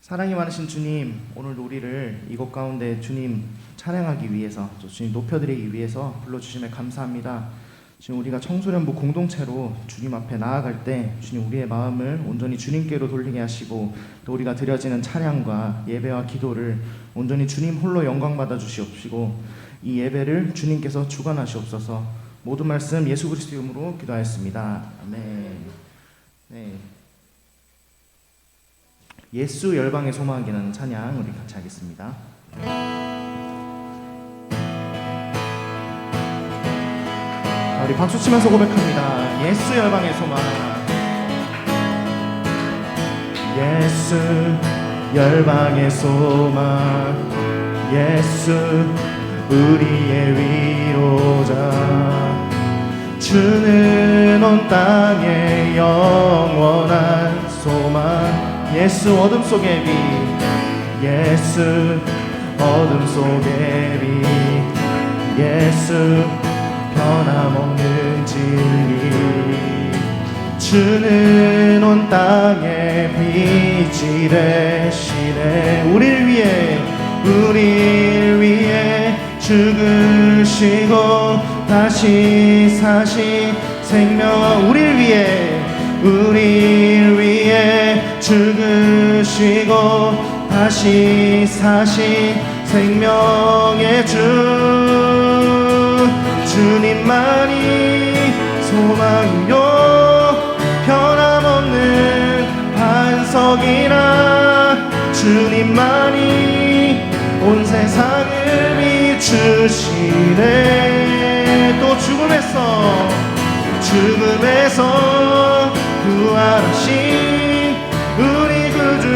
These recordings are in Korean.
사랑이 많으신 주님, 오늘도 우리를 이곳 가운데 주님 찬양하기 위해서, 또 주님 높여드리기 위해서 불러주심에 감사합니다. 지금 우리가 청소년부 공동체로 주님 앞에 나아갈 때 주님 우리의 마음을 온전히 주님께로 돌리게 하시고, 또 우리가 드려지는 찬양과 예배와 기도를 온전히 주님 홀로 영광 받아 주시옵시고, 이 예배를 주님께서 주관하시옵소서. 모든 말씀 예수 그리스도 이름으로 기도하였습니다. 아멘. 네. 예수 열방의 소망이라는 찬양 우리 같이 하겠습니다. 자, 우리 박수 치면서 고백합니다. 예수 열방의 소망. 예수 열방의 소망, 예수 우리의 위로자, 주는 온 땅의 영원한 소망. 예수 어둠 속의 빛, 예수 어둠 속의 빛, 예수 변함없는 진리, 주는 온 땅의 빛이 되시네. 우릴 위해 죽으시고 다시 사신 생명. 우릴 위해 죽으시고 다시 사신 생명의 주, 주님만이 소망이요 변함없는 반석이라, 주님만이 온 세상을 비추시네. 또 죽음에서 부활하신 우리 구주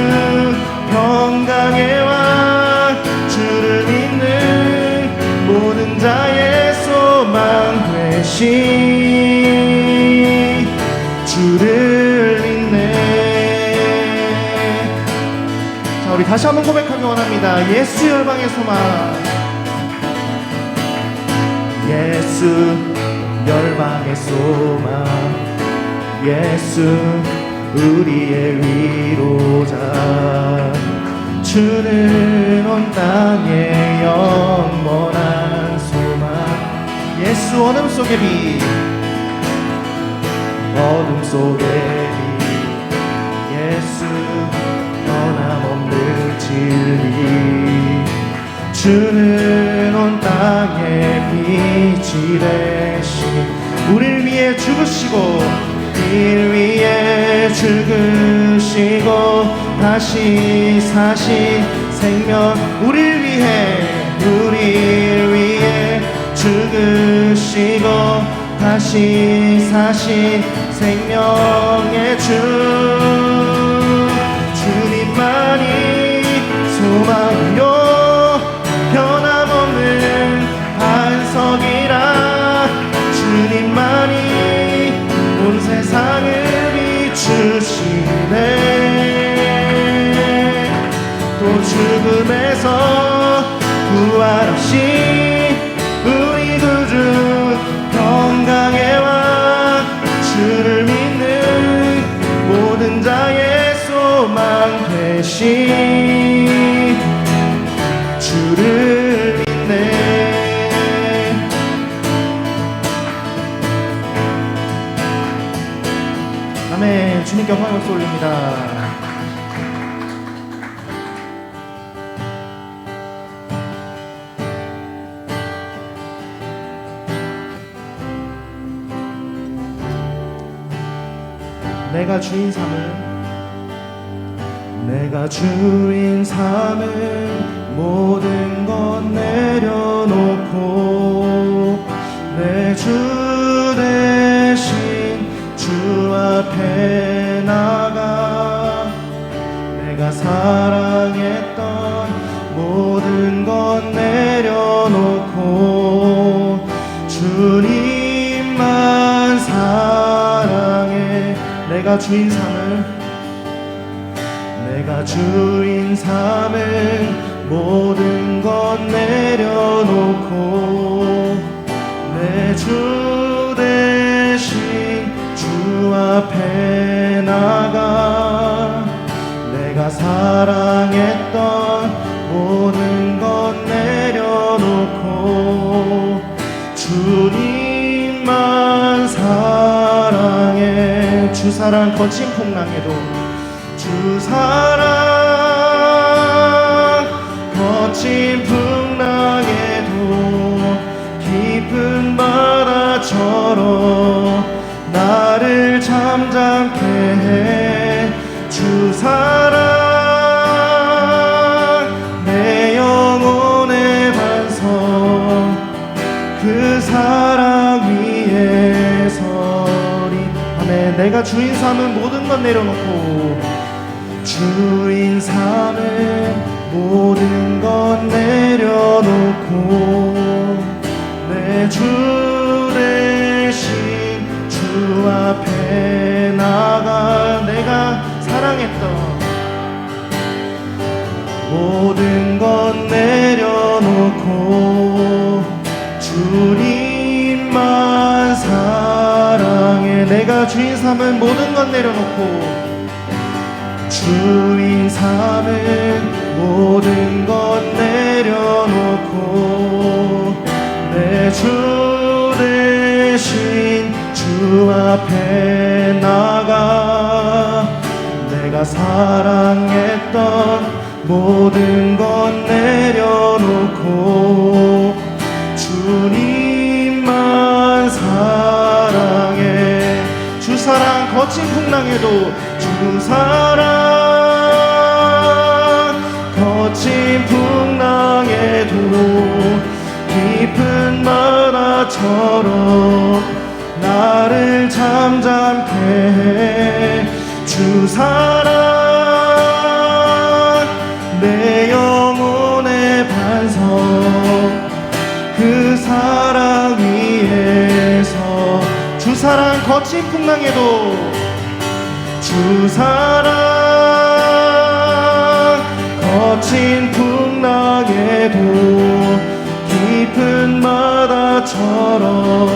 평강의 왕, 주를 믿는 모든 자의 소망 되신, 주를 믿네. 자, 우리 다시 한번 고백하기 원합니다. 예수 열방의 소망, 예수 열방의 소망, 예수 우리의 위로자, 주는 온 땅의 영원한 소망. 예수 어둠 속의 빛, 어둠 속의 빛, 예수 변함없는 진리, 주는 온 땅의 빛이 되신, 우릴 위해 죽으시고 일 위해 죽으시고 다시 사신 생명. 우릴 위해 죽으시고 다시 사신 생명의 주, 주님만이 소망이요 변함없는 반석이라, 주님만이 온 세상을 비추시네. 또 죽음에서 부활하신 우리 구주 평강의 왕, 주를 믿는 모든 자의 소망 되신, 주를 믿네. 아멘. 주님께 영광 박수 올립니다. 내가 주인 삼은 모든 것 내려놓고 내 주 대신 주 앞에 나가, 내가 사랑했던 모든 것 내려놓고 주님만 사랑해. 내가 주인 삼은 모든 것 내려놓고 내 주 대신 주 앞에 나가, 내가 사랑했던 모든 것 내려놓고 주님만 사랑해. 주 사랑 거친 풍랑에도 주 사랑 거친 풍랑에도 깊은 바다처럼 나를 잠잠케 해. 주 사랑 내 영혼의 반석 그 사랑 위에 서리. 아멘. 내가 주인 삼은 모든 것 내려놓고 주인 삼은 모든 것 내려놓고 내 주 대신 주 앞에 나가. 내가 사랑했던 모든 것 내려놓고 주님만 사랑해. 내가 주인 삼은 모든 것 내려놓고 주인 삼은 모든 것 내려놓고 내 주 대신 주 앞에 나가. 내가 사랑했던 모든 것 내려놓고 주님만 사랑해. 주 사랑 거친 풍랑에도 주 사랑 거친 풍랑에도 깊은 바다처럼 나를 잠잠케 해. 주 사랑 내 영혼의 반석 그 사랑 위에서 주 사랑 거친 풍랑에도 주 사랑 거친 풍랑에도 깊은 바다처럼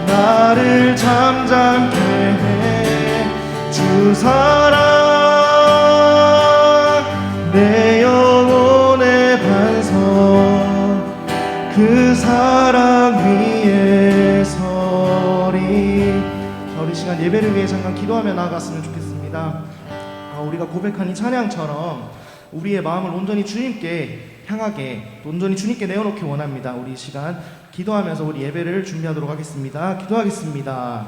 나를 잠잠케 해. 주 사랑 내 영혼의 반석 그 사랑 위에 서리. 우리 시간 예배를 위해 잠깐 기도하며 나아갔으면 좋겠습니다. 우리가 고백한 이 찬양처럼 우리의 마음을 온전히 주님께 향하게, 온전히 주님께 내어놓기 원합니다. 우리 시간 기도하면서 우리 예배를 준비하도록 하겠습니다. 기도하겠습니다.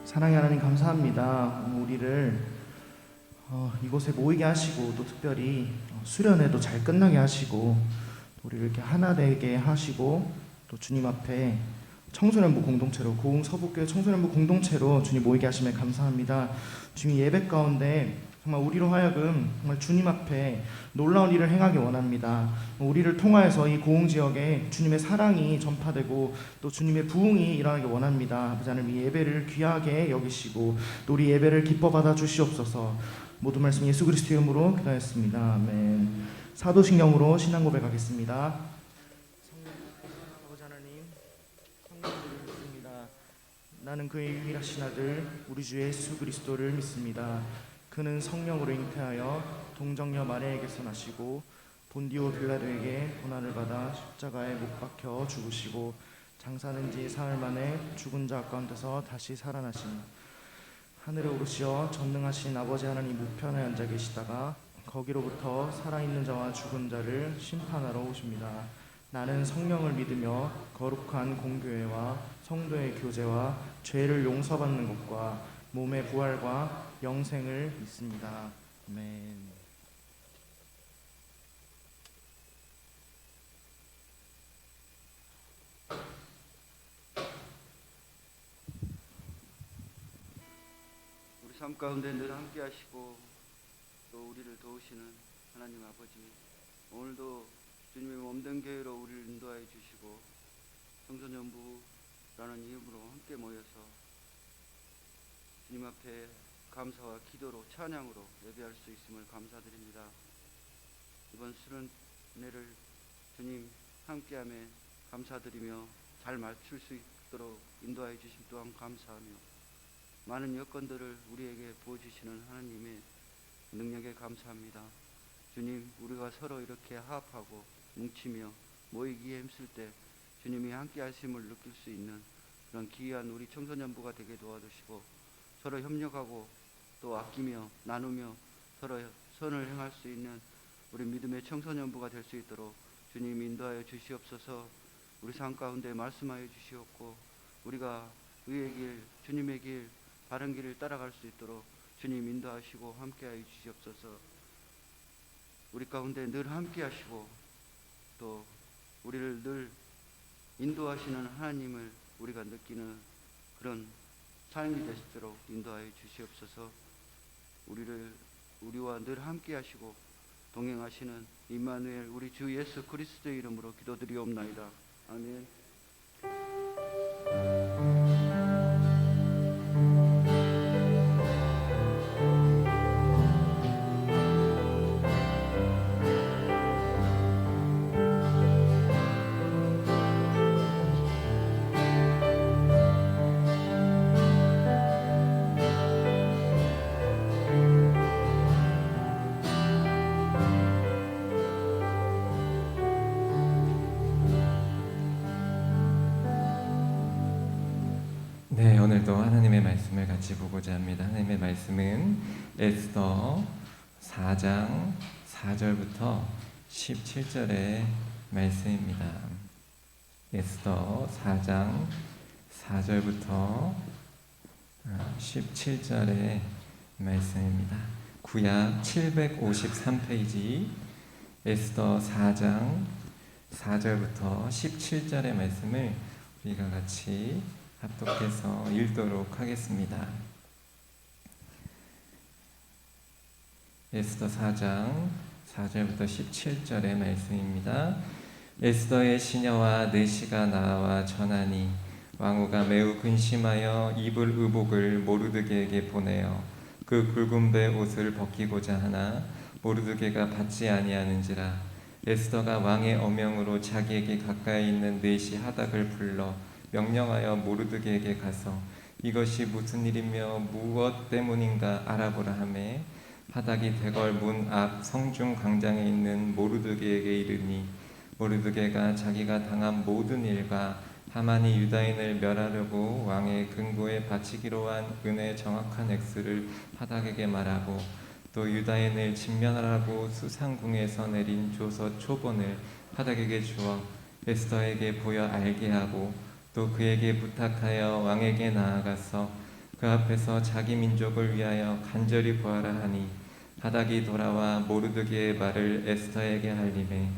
사랑의 하나님 감사합니다. 우리를 이곳에 모이게 하시고 또 특별히 수련회도 잘 끝나게 하시고 우리를 이렇게 하나 되게 하시고 또 주님 앞에 청소년부 공동체로 고흥 서북교회 청소년부 공동체로 주님 모이게 하심에 감사합니다. 주님 예배 가운데 정말 우리로 하여금 정말 주님 앞에 놀라운 일을 행하기 원합니다. 우리를 통하여서 이 고흥 지역에 주님의 사랑이 전파되고 또 주님의 부흥이 일어나기 원합니다. 아버지 하나님 이 예배를 귀하게 여기시고 또 우리 예배를 기뻐 받아 주시옵소서. 모든 말씀 예수 그리스도 이름으로 기도하였습니다. 아멘. 사도신경으로 신앙 고백하겠습니다. 아버지 하나님, 성령님을 믿습니다. 나는 그의 유일하신 아들 우리 주 예수 그리스도를 믿습니다. 그는 성령으로 잉태하여 동정녀 마리아에게서 나시고 본디오 빌라도에게 고난을 받아 십자가에 못 박혀 죽으시고 장사된 지 사흘 만에 죽은 자 가운데서 다시 살아나시니 하늘에 오르시어 전능하신 아버지 하나님 우편에 앉아 계시다가 거기로부터 살아있는 자와 죽은 자를 심판하러 오십니다. 나는 성령을 믿으며 거룩한 공교회와 성도의 교제와 죄를 용서받는 것과 몸의 부활과 영생을 믿습니다. 아멘. 우리 삶 가운데 늘 함께 하시고 또 우리를 도우시는 하나님 아버지, 오늘도 주님의 몸된 교회로 우리를 인도하여 주시고 청소년부라는 이름으로 함께 모여서 주님 앞에 감사와 기도로 찬양으로 예배할 수 있음을 감사드립니다. 이번 수련회를 주님 함께함에 감사드리며 잘 맞출 수 있도록 인도하여 주심 또한 감사하며 많은 여건들을 우리에게 부어주시는 하나님의 능력에 감사합니다. 주님, 우리가 서로 이렇게 화합하고 뭉치며 모이기에 힘쓸 때 주님이 함께 하심을 느낄 수 있는 그런 귀한 우리 청소년부가 되게 도와주시고 서로 협력하고 또 아끼며 나누며 서로 선을 행할 수 있는 우리 믿음의 청소년부가 될 수 있도록 주님 인도하여 주시옵소서. 우리 삶 가운데 말씀하여 주시옵고 우리가 의의 길, 주님의 길, 바른 길을 따라갈 수 있도록 주님 인도하시고 함께하여 주시옵소서. 우리 가운데 늘 함께하시고 또 우리를 늘 인도하시는 하나님을 우리가 느끼는 그런 삶이 되시도록 인도하여 주시옵소서. 우리와 늘 함께하시고 동행하시는 임마누엘 우리 주 예수 그리스도의 이름으로 기도드리옵나이다. 아멘. 네, 오늘도 하나님의 말씀을 같이 보고자 합니다. 하나님의 말씀은 에스더 4장 4절부터 17절의 말씀입니다. 에스더 4장 4절부터 17절의 말씀입니다. 구약 753페이지 에스더 4장 4절부터 17절의 말씀을 우리가 같이 합독해서 읽도록 하겠습니다. 에스더 4장 4절부터 17절의 말씀입니다. 에스더의 시녀와 내시가 나와 전하니 왕후가 매우 근심하여 입을 의복을 모르드게에게 보내어 그 굵은 배 옷을 벗기고자 하나 모르드게가 받지 아니하는지라. 에스더가 왕의 어명으로 자기에게 가까이 있는 내시 하닥을 불러 명령하여 모르드게에게 가서 이것이 무슨 일이며 무엇 때문인가 알아보라 하매 하닥이 대궐 문 앞 성중 광장에 있는 모르드게에게 이르니 모르드게가 자기가 당한 모든 일과 하만이 유다인을 멸하려고 왕의 근고에 바치기로 한 은의 정확한 액수를 하닥에게 말하고 또 유다인을 진면하라고 수상궁에서 내린 조서 초본을 하닥에게 주어 에스더에게 보여 알게 하고 또 그에게 부탁하여 왕에게 나아가서 그 앞에서 자기 민족을 위하여 간절히 구하라 하니 하닥이 돌아와 모르드게의 말을 에스더에게 알리매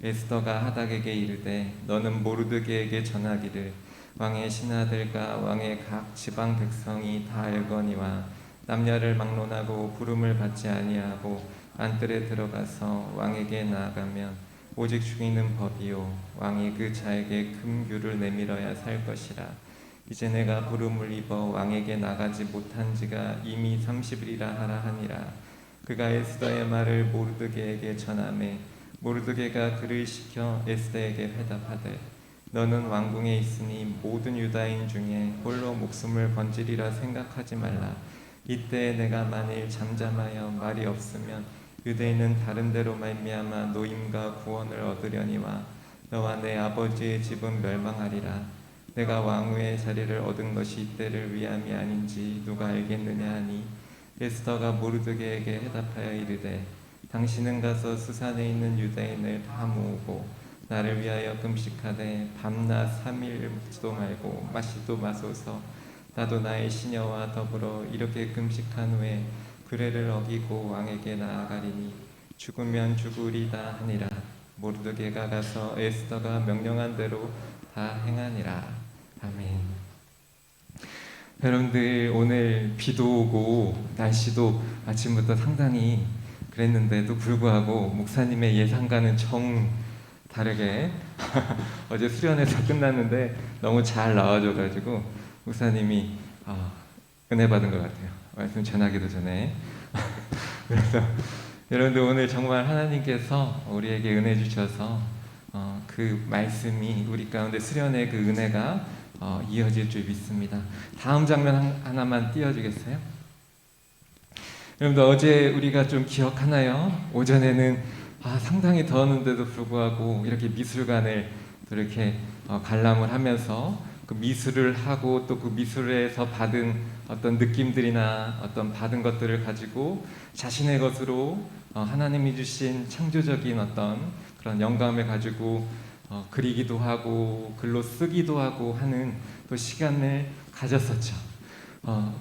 에스더가 하닥에게 이르되 너는 모르드게에게 전하기를 왕의 신하들과 왕의 각 지방 백성이 다 알거니와 남녀를 막론하고 부름을 받지 아니하고 안뜰에 들어가서 왕에게 나아가면 오직 죽이는 법이요 왕이 그 자에게 금규를 내밀어야 살 것이라. 이제 내가 부름을 입어 왕에게 나가지 못한 지가 이미 30일이라 하라 하니라. 그가 에스더의 말을 모르드게에게 전하매 모르드게가 그를 시켜 에스더에게 회답하되 너는 왕궁에 있으니 모든 유다인 중에 홀로 목숨을 건지리라 생각하지 말라. 이때 내가 만일 잠잠하여 말이 없으면 유대인은 다른 데로 말미암아 노임과 구원을 얻으려니와 너와 내 아버지의 집은 멸망하리라. 내가 왕후의 자리를 얻은 것이 이때를 위함이 아닌지 누가 알겠느냐 하니 에스더가 모르드게에게 해답하여 이르되 당신은 가서 수산에 있는 유대인을 다 모으고 나를 위하여 금식하되 밤낮 3일 먹지도 말고 마시도 마소서. 나도 나의 시녀와 더불어 이렇게 금식한 후에 규례를 어기고 왕에게 나아가리니 죽으면 죽으리다 하니라. 모르드게가 가서 에스더가 명령한 대로 다 행하니라. 아멘. 여러분들, 오늘 비도 오고 날씨도 아침부터 상당히 그랬는데도 불구하고 목사님의 예상과는 정 다르게 어제 수련회가 끝났는데 너무 잘 나와줘가지고 목사님이 은혜 받은 것 같아요. 말씀 전하기도 전에. 그래서 여러분들, 오늘 정말 하나님께서 우리에게 은혜 주셔서 그 말씀이 우리 가운데 수련의 그 은혜가 이어질 줄 믿습니다. 다음 장면 하나만 띄워주겠어요? 여러분들, 어제 우리가 좀 기억하나요? 오전에는 상당히 더웠는데도 불구하고 이렇게 미술관을 또 이렇게 관람을 하면서 그 미술을 하고 또 그 미술에서 받은 어떤 느낌들이나 어떤 받은 것들을 가지고 자신의 것으로 하나님이 주신 창조적인 어떤 그런 영감을 가지고 그리기도 하고 글로 쓰기도 하고 하는 또 시간을 가졌었죠.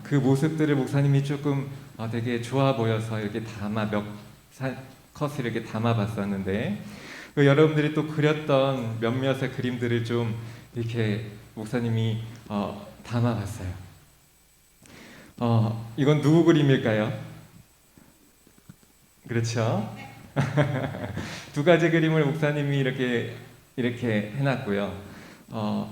그 모습들을 목사님이 조금 되게 좋아 보여서 이렇게 몇 컷을 이렇게 담아봤었는데, 여러분들이 또 그렸던 몇몇의 그림들을 좀 이렇게 목사님이 담아봤어요. 이건 누구 그림일까요? 그렇죠? 두 가지 그림을 목사님이 이렇게 해놨고요.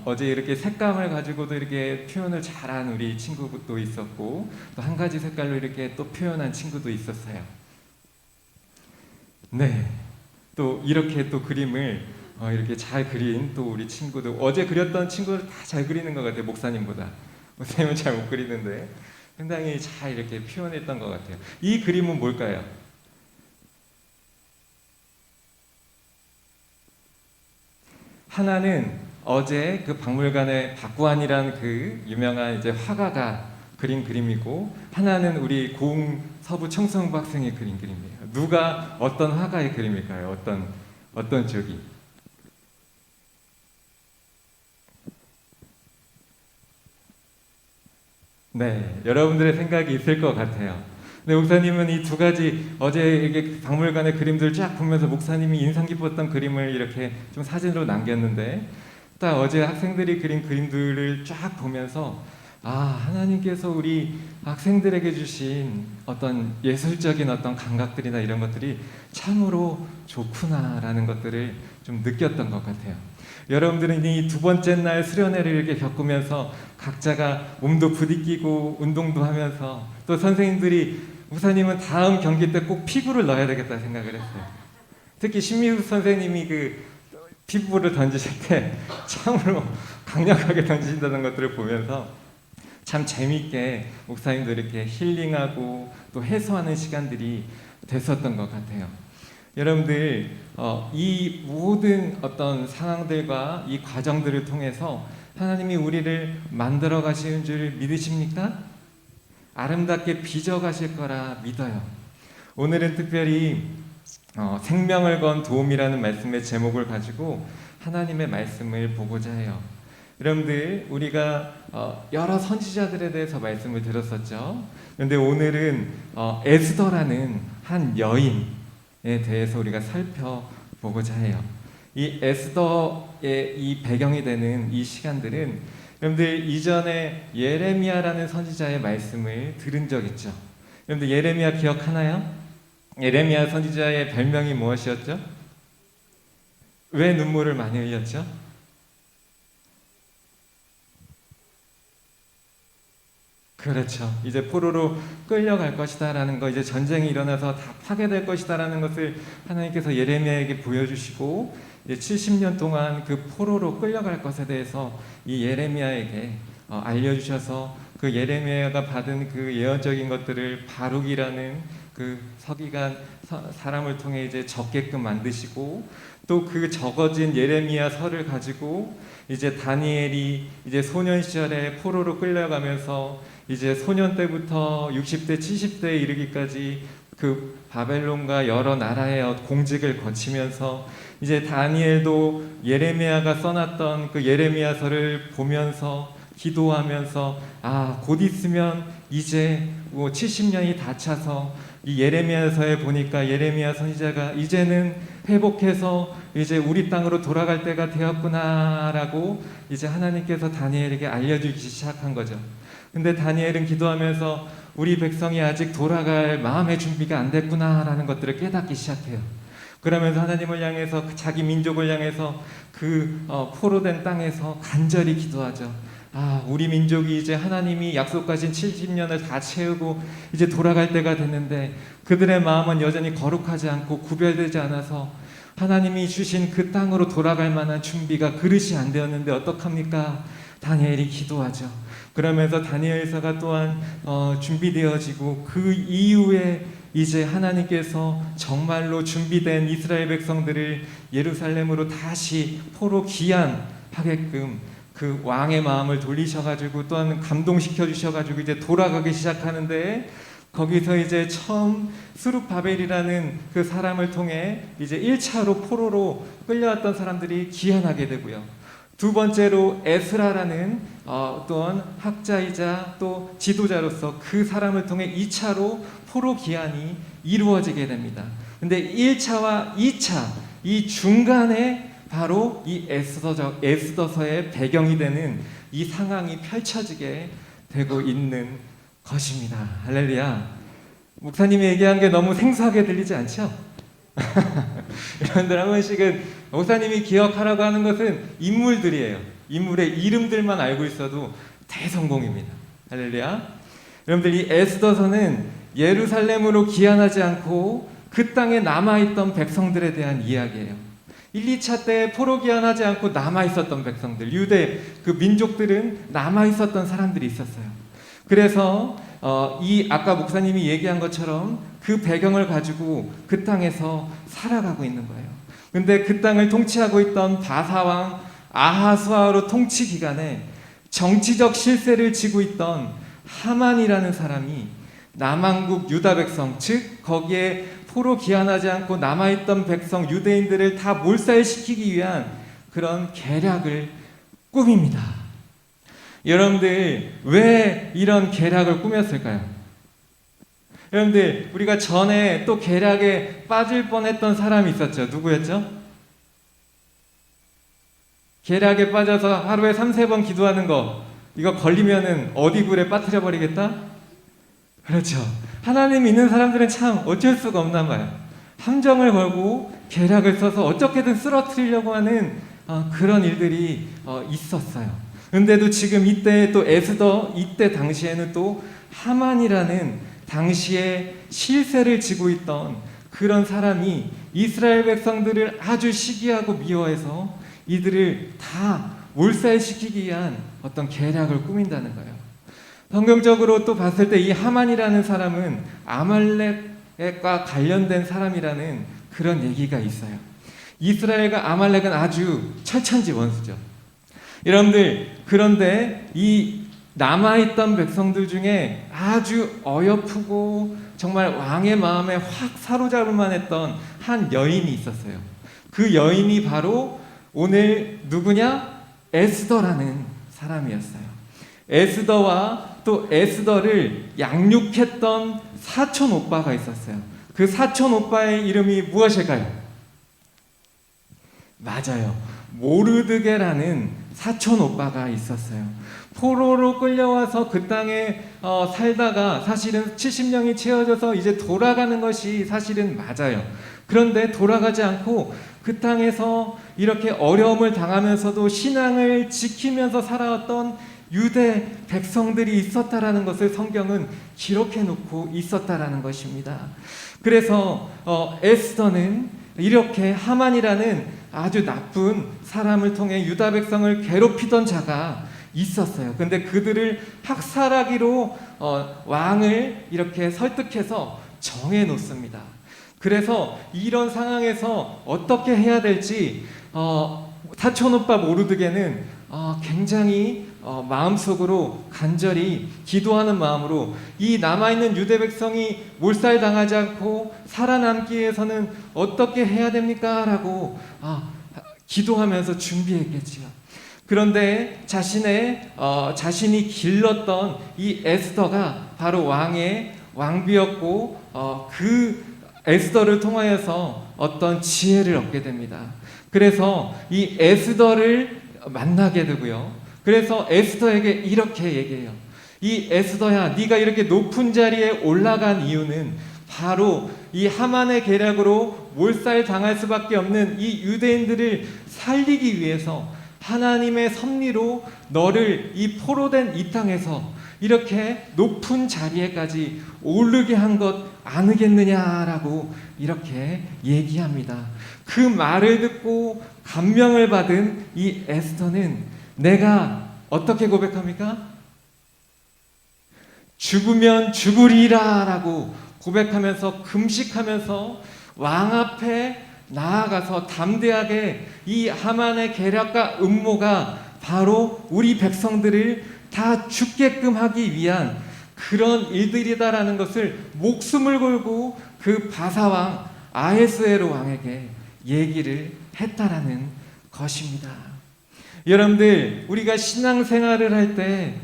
어제 이렇게 색감을 가지고도 이렇게 표현을 잘한 우리 친구도 있었고, 또 한 가지 색깔로 이렇게 또 표현한 친구도 있었어요. 네, 또 이렇게 또 그림을 이렇게 잘 그린 또 우리 친구들, 어제 그렸던 친구들 다 잘 그리는 것 같아요. 목사님보다. 목사님은 잘 못 그리는데 상당히 잘 이렇게 표현했던 것 같아요. 이 그림은 뭘까요? 하나는 어제 그 박물관의 박구환이라는 그 유명한 이제 화가가 그린 그림이고, 하나는 우리 서부 청소년부 학생이 그린 그림이에요. 누가 어떤 화가의 그림일까요? 어떤 쪽이? 네, 여러분들의 생각이 있을 것 같아요. 근데 목사님은 이 두 가지, 어제 이게 박물관의 그림들을 쫙 보면서 목사님이 인상 깊었던 그림을 이렇게 좀 사진으로 남겼는데, 딱 어제 학생들이 그린 그림들을 쫙 보면서 하나님께서 우리 학생들에게 주신 어떤 예술적인 어떤 감각들이나 이런 것들이 참으로 좋구나라는 것들을 좀 느꼈던 것 같아요. 여러분들은 이 두 번째 날 수련회를 이렇게 겪으면서 각자가 몸도 부딪히고 운동도 하면서, 또 선생님들이 목사님은 다음 경기 때 꼭 피구를 넣어야 되겠다 생각을 했어요. 특히 신미숙 선생님이 그 피구를 던지실 때 참으로 강력하게 던지신다는 것들을 보면서 참 재미있게 목사님도 이렇게 힐링하고 또 해소하는 시간들이 됐었던 것 같아요. 여러분들, 이 모든 어떤 상황들과 이 과정들을 통해서 하나님이 우리를 만들어 가시는 줄 믿으십니까? 아름답게 빚어 가실 거라 믿어요. 오늘은 특별히 생명을 건 도움이라는 말씀의 제목을 가지고 하나님의 말씀을 보고자 해요. 여러분들, 우리가 여러 선지자들에 대해서 말씀을 들었었죠. 그런데 오늘은 에스더라는 한 여인에 대해서 우리가 살펴보고자 해요. 이 에스더의 이 배경이 되는 이 시간들은 여러분들 이전에 예레미야라는 선지자의 말씀을 들은 적 있죠. 여러분들 예레미야 기억하나요? 예레미야 선지자의 별명이 무엇이었죠? 왜 눈물을 많이 흘렸죠? 그렇죠. 이제 포로로 끌려갈 것이다라는 거, 이제 전쟁이 일어나서 다 파괴될 것이다라는 것을 하나님께서 예레미야에게 보여주시고, 이제 70년 동안 그 포로로 끌려갈 것에 대해서 이 예레미야에게 알려주셔서 그 예레미야가 받은 그 예언적인 것들을 바룩이라는 그 서기관 사람을 통해 이제 적게끔 만드시고, 또 그 적어진 예레미야 서를 가지고 이제 다니엘이 이제 소년 시절에 포로로 끌려가면서 이제 소년 때부터 60대 70대에 이르기까지 그 바벨론과 여러 나라의 공직을 거치면서 이제 다니엘도 예레미야가 써놨던 그 예레미야서를 보면서 기도하면서 곧 있으면 이제 70년이 다 차서 이 예레미야서에 보니까 예레미야 선지자가 이제는 회복해서 이제 우리 땅으로 돌아갈 때가 되었구나라고 이제 하나님께서 다니엘에게 알려주기 시작한 거죠. 근데 다니엘은 기도하면서 우리 백성이 아직 돌아갈 마음의 준비가 안 됐구나라는 것들을 깨닫기 시작해요. 그러면서 하나님을 향해서 자기 민족을 향해서 그 포로된 땅에서 간절히 기도하죠. 우리 민족이 이제 하나님이 약속하신 70년을 다 채우고 이제 돌아갈 때가 됐는데 그들의 마음은 여전히 거룩하지 않고 구별되지 않아서 하나님이 주신 그 땅으로 돌아갈 만한 준비가 그릇이 안 되었는데 어떡합니까? 다니엘이 기도하죠. 그러면서 다니엘서가 또한 준비되어지고 그 이후에 이제 하나님께서 정말로 준비된 이스라엘 백성들을 예루살렘으로 다시 포로 귀환하게끔 그 왕의 마음을 돌리셔가지고 또한 감동시켜 주셔가지고 이제 돌아가기 시작하는데 거기서 이제 처음 스룹바벨이라는 그 사람을 통해 이제 1차로 포로로 끌려왔던 사람들이 귀환하게 되고요. 두 번째로 에스라라는 어떤 학자이자 또 지도자로서 그 사람을 통해 2차로 포로 귀환이 이루어지게 됩니다. 근데 1차와 2차 이 중간에 바로 이 에스더서의 배경이 되는 이 상황이 펼쳐지게 되고 있는 것입니다. 할렐루야. 목사님이 얘기한 게 너무 생소하게 들리지 않죠? 여러분들 한 번씩은 목사님이 기억하라고 하는 것은 인물들이에요. 인물의 이름들만 알고 있어도 대성공입니다. 할렐루야. 여러분들 이 에스더서는 예루살렘으로 귀환하지 않고 그 땅에 남아있던 백성들에 대한 이야기예요. 1, 2차 때 포로 귀환하지 않고 남아있었던 백성들, 유대 그 민족들은 남아있었던 사람들이 있었어요. 그래서 이 아까 목사님이 얘기한 것처럼 그 배경을 가지고 그 땅에서 살아가고 있는 거예요. 근데 그 땅을 통치하고 있던 바사왕 아하수아로 통치 기간에 정치적 실세를 지고 있던 하만이라는 사람이 남왕국 유다 백성, 즉 거기에 포로 귀환하지 않고 남아있던 백성 유대인들을 다 몰살시키기 위한 그런 계략을 꾸밉니다. 여러분들 왜 이런 계략을 꾸몄을까요? 여러분들 우리가 전에 또 계략에 빠질 뻔했던 사람이 있었죠. 누구였죠? 계략에 빠져서 하루에 3-4번 기도하는 거 이거 걸리면은 어디 굴에 빠뜨려 버리겠다? 그렇죠. 하나님 믿는 사람들은 참 어쩔 수가 없나 봐요. 함정을 걸고 계략을 써서 어떻게든 쓰러뜨리려고 하는 그런 일들이 있었어요. 근데도 지금 이때 또 에스더 이때 당시에는 또 하만이라는 당시에 실세를 지고 있던 그런 사람이 이스라엘 백성들을 아주 시기하고 미워해서 이들을 다 몰살시키기 위한 어떤 계략을 꾸민다는 거예요. 성경적으로 또 봤을 때 이 하만이라는 사람은 아말렉과 관련된 사람이라는 그런 얘기가 있어요. 이스라엘과 아말렉은 아주 철천지 원수죠. 여러분들 그런데 이 남아있던 백성들 중에 아주 어여쁘고 정말 왕의 마음에 확 사로잡을 만했던 한 여인이 있었어요. 그 여인이 바로 오늘 누구냐? 에스더라는 사람이었어요. 에스더와 또 에스더를 양육했던 사촌 오빠가 있었어요. 그 사촌 오빠의 이름이 무엇일까요? 맞아요. 모르드게라는 사촌 오빠가 있었어요. 포로로 끌려와서 그 땅에 살다가 사실은 70년이 채워져서 이제 돌아가는 것이 사실은 맞아요. 그런데 돌아가지 않고 그 땅에서 이렇게 어려움을 당하면서도 신앙을 지키면서 살아왔던 유대 백성들이 있었다라는 것을 성경은 기록해 놓고 있었다라는 것입니다. 그래서 에스더는 이렇게 하만이라는 아주 나쁜 사람을 통해 유다 백성을 괴롭히던 자가 있었어요. 근데 그들을 학살하기로 왕을 이렇게 설득해서 정해 놓습니다. 그래서 이런 상황에서 어떻게 해야 될지 사촌오빠 모르드게는 굉장히 마음속으로 간절히 기도하는 마음으로 이 남아있는 유대 백성이 몰살당하지 않고 살아남기 위해서는 어떻게 해야 됩니까? 라고 기도하면서 준비했겠지요. 그런데 자신이 길렀던 이 에스더가 바로 왕의 왕비였고 그 에스더를 통하여서 어떤 지혜를 얻게 됩니다. 그래서 이 에스더를 만나게 되고요. 그래서 에스더에게 이렇게 얘기해요. 이 에스더야, 네가 이렇게 높은 자리에 올라간 이유는 바로 이 하만의 계략으로 몰살 당할 수밖에 없는 이 유대인들을 살리기 위해서 하나님의 섭리로 너를 이 포로된 이 땅에서 이렇게 높은 자리에까지 오르게 한 것 아니겠느냐라고 이렇게 얘기합니다. 그 말을 듣고 감명을 받은 이 에스더는 내가 어떻게 고백합니까? 죽으면 죽으리라 라고 고백하면서 금식하면서 왕 앞에 나아가서 담대하게 이 하만의 계략과 음모가 바로 우리 백성들을 다 죽게끔 하기 위한 그런 일들이다라는 것을 목숨을 걸고 그 바사왕 아헤스웨로 왕에게 얘기를 했다라는 것입니다. 여러분들, 우리가 신앙생활을 할 때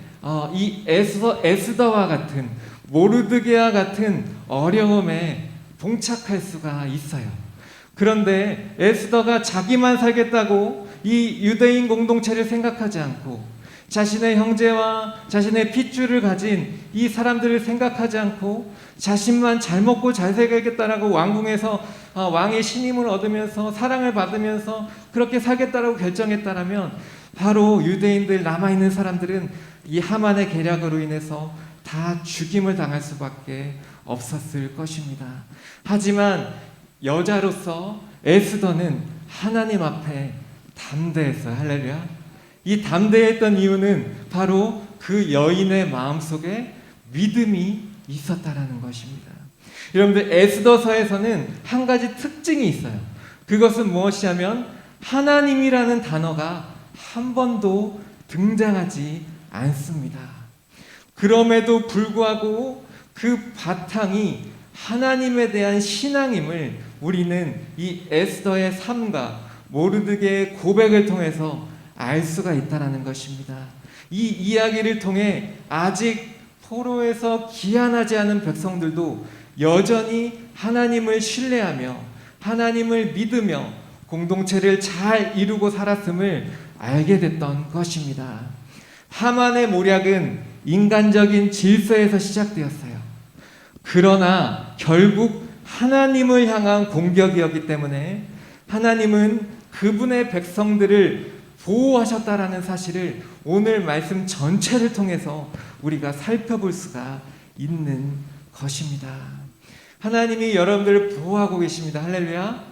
이 에스더와 같은 모르드게와 같은 어려움에 봉착할 수가 있어요. 그런데 에스더가 자기만 살겠다고 이 유대인 공동체를 생각하지 않고 자신의 형제와 자신의 핏줄을 가진 이 사람들을 생각하지 않고 자신만 잘 먹고 잘 살겠다라고 왕궁에서 왕의 신임을 얻으면서 사랑을 받으면서 그렇게 살겠다라고 결정했다라면 바로 유대인들 남아있는 사람들은 이 하만의 계략으로 인해서 다 죽임을 당할 수밖에 없었을 것입니다. 하지만 여자로서 에스더는 하나님 앞에 담대했어요. 할렐루야. 이 담대했던 이유는 바로 그 여인의 마음속에 믿음이 있었다라는 것입니다. 여러분들, 에스더서에서는 한 가지 특징이 있어요. 그것은 무엇이냐면 하나님이라는 단어가 한 번도 등장하지 않습니다. 그럼에도 불구하고 그 바탕이 하나님에 대한 신앙임을 우리는 이 에스더의 삶과 모르드게의 고백을 통해서 알 수가 있다는 것입니다. 이 이야기를 통해 아직 포로에서 귀환하지 않은 백성들도 여전히 하나님을 신뢰하며 하나님을 믿으며 공동체를 잘 이루고 살았음을 알게 됐던 것입니다. 하만의 모략은 인간적인 질서에서 시작되었어요. 그러나 결국 하나님을 향한 공격이었기 때문에 하나님은 그분의 백성들을 보호하셨다라는 사실을 오늘 말씀 전체를 통해서 우리가 살펴볼 수가 있는 것입니다. 하나님이 여러분들을 보호하고 계십니다. 할렐루야.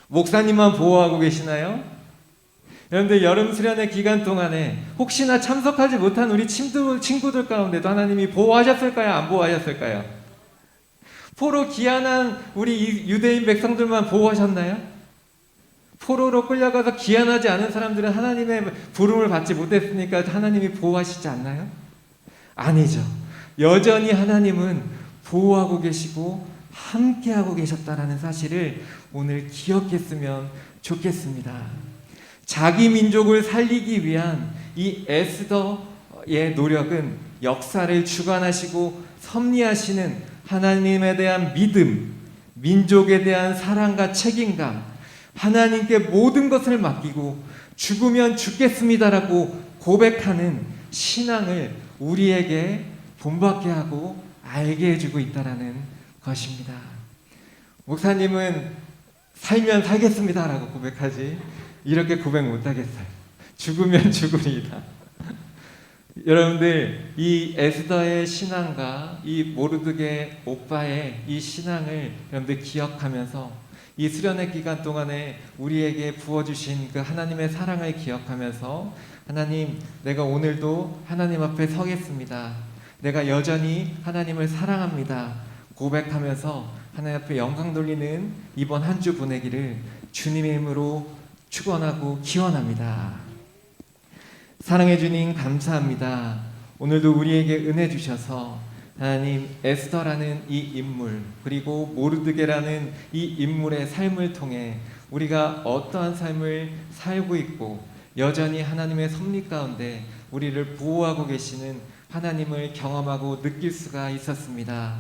목사님만 보호하고 계시나요? 여러분들, 여름 수련회 기간 동안에 혹시나 참석하지 못한 우리 친구들 가운데도 하나님이 보호하셨을까요? 안 보호하셨을까요? 포로 귀환한 우리 유대인 백성들만 보호하셨나요? 포로로 끌려가서 귀환하지 않은 사람들은 하나님의 부름을 받지 못했으니까 하나님이 보호하시지 않나요? 아니죠. 여전히 하나님은 보호하고 계시고 함께하고 계셨다라는 사실을 오늘 기억했으면 좋겠습니다. 자기 민족을 살리기 위한 이 에스더의 노력은 역사를 주관하시고 섭리하시는 하나님에 대한 믿음, 민족에 대한 사랑과 책임감, 하나님께 모든 것을 맡기고 죽으면 죽겠습니다라고 고백하는 신앙을 우리에게 본받게 하고 알게 해주고 있다는 것입니다. 목사님은 살면 살겠습니다라고 고백하지 이렇게 고백 못하겠어요. 죽으면 죽으리이다. 여러분들, 이 에스더의 신앙과 이 모르드게 오빠의 이 신앙을 여러분들 기억하면서 이 수련회 기간 동안에 우리에게 부어주신 그 하나님의 사랑을 기억하면서 하나님, 내가 오늘도 하나님 앞에 서겠습니다. 내가 여전히 하나님을 사랑합니다. 고백하면서 하나님 앞에 영광 돌리는 이번 한 주 보내기를 주님의 이름으로 축원하고 기원합니다. 사랑해 주님 감사합니다. 오늘도 우리에게 은혜 주셔서 하나님 에스더라는 이 인물 그리고 모르드게라는 이 인물의 삶을 통해 우리가 어떠한 삶을 살고 있고 여전히 하나님의 섭리 가운데 우리를 보호하고 계시는 하나님을 경험하고 느낄 수가 있었습니다.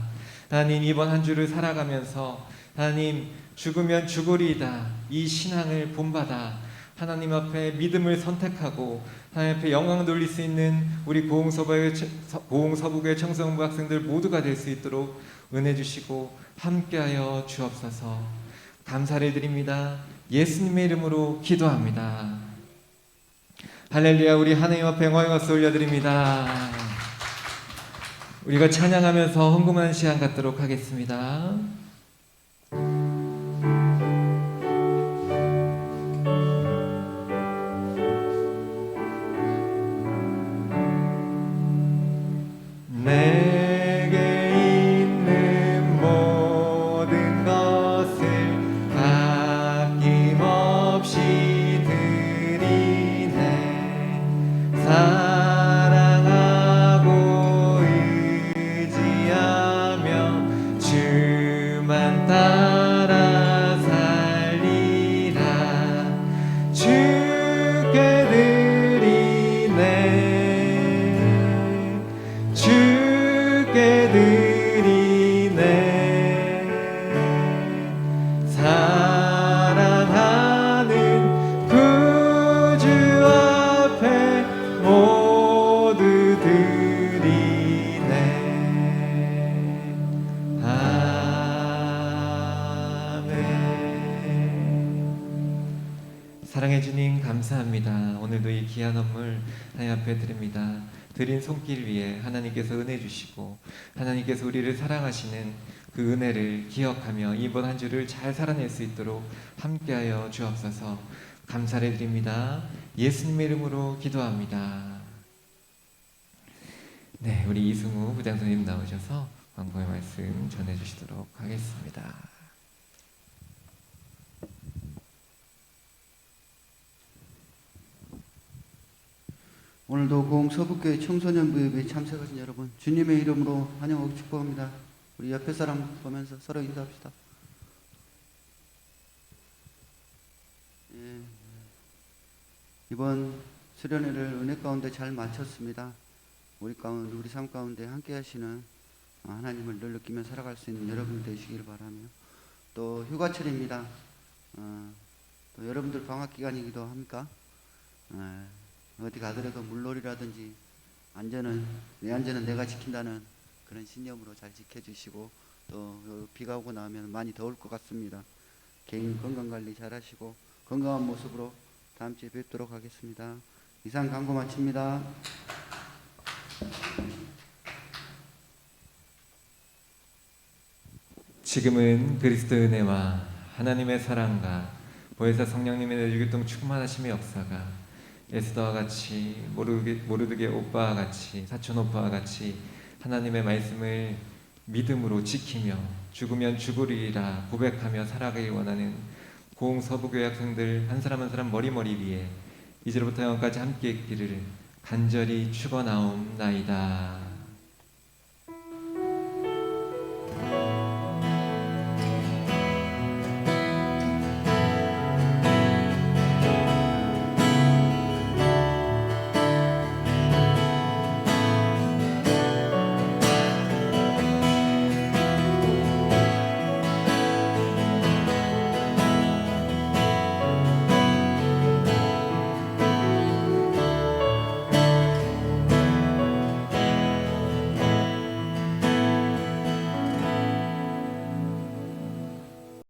하나님 이번 한 주를 살아가면서 하나님 죽으면 죽으리이다 이 신앙을 본받아 하나님 앞에 믿음을 선택하고 하나님 앞에 영광 돌릴 수 있는 우리 보홍서부교회 청소년부 학생들 모두가 될 수 있도록 은혜 주시고 함께하여 주옵소서. 감사를 드립니다. 예수님의 이름으로 기도합니다. 할렐루야. 우리 하나님 앞에 영광의 박수 올려드립니다. 우리가 찬양하면서 헌금하는 시간 갖도록 하겠습니다. 내게 있는 모든 것을 아낌없이 드리네. 사랑하고 의지하며 주만 따라 살리라. 주께 드리네. 주께 드리네. 사랑하는 구주 앞에 모두 드리네. 아멘. 사랑해 주님 감사합니다. 오늘도 이 귀한 선물 하나님 앞에 드립니다. 드린 손길 위에 하나님께서 은혜 주시고 하나님께서 우리를 사랑하시는 그 은혜를 기억하며 이번 한 주를 잘 살아낼 수 있도록 함께하여 주옵소서. 감사를 드립니다. 예수님의 이름으로 기도합니다. 네, 우리 이승우 부장선생님 나오셔서 광고의 말씀 전해주시도록 하겠습니다. 오늘도 고흥서북교회 청소년부예배에 참석하신 여러분 주님의 이름으로 환영하고 축복합니다. 우리 옆에 사람 보면서 서로 인사합시다. 예, 이번 수련회를 은혜 가운데 잘 마쳤습니다. 우리 삶 가운데 함께 하시는 하나님을 늘 느끼며 살아갈 수 있는 여러분 되시길 바라며 또 휴가철입니다. 또 여러분들 방학 기간이기도 합니까? 어디 가더라도 물놀이라든지 내 안전은 내가 지킨다는 그런 신념으로 잘 지켜주시고 또 비가 오고 나면 많이 더울 것 같습니다. 개인 건강관리 잘 하시고 건강한 모습으로 다음 주에 뵙도록 하겠습니다. 이상 광고 마칩니다. 지금은 그리스도의 은혜와 하나님의 사랑과 보혜사 성령님의 내주교통 충만하심의 역사가 에스더와 같이 모르드게 오빠와 같이 사촌 오빠와 같이 하나님의 말씀을 믿음으로 지키며 죽으면 죽으리라 고백하며 살아가길 원하는 고흥서부교회 학생들 한 사람 한 사람 머리머리 위에 이제부터 영원까지 함께 있기를 간절히 축원하옵나이다.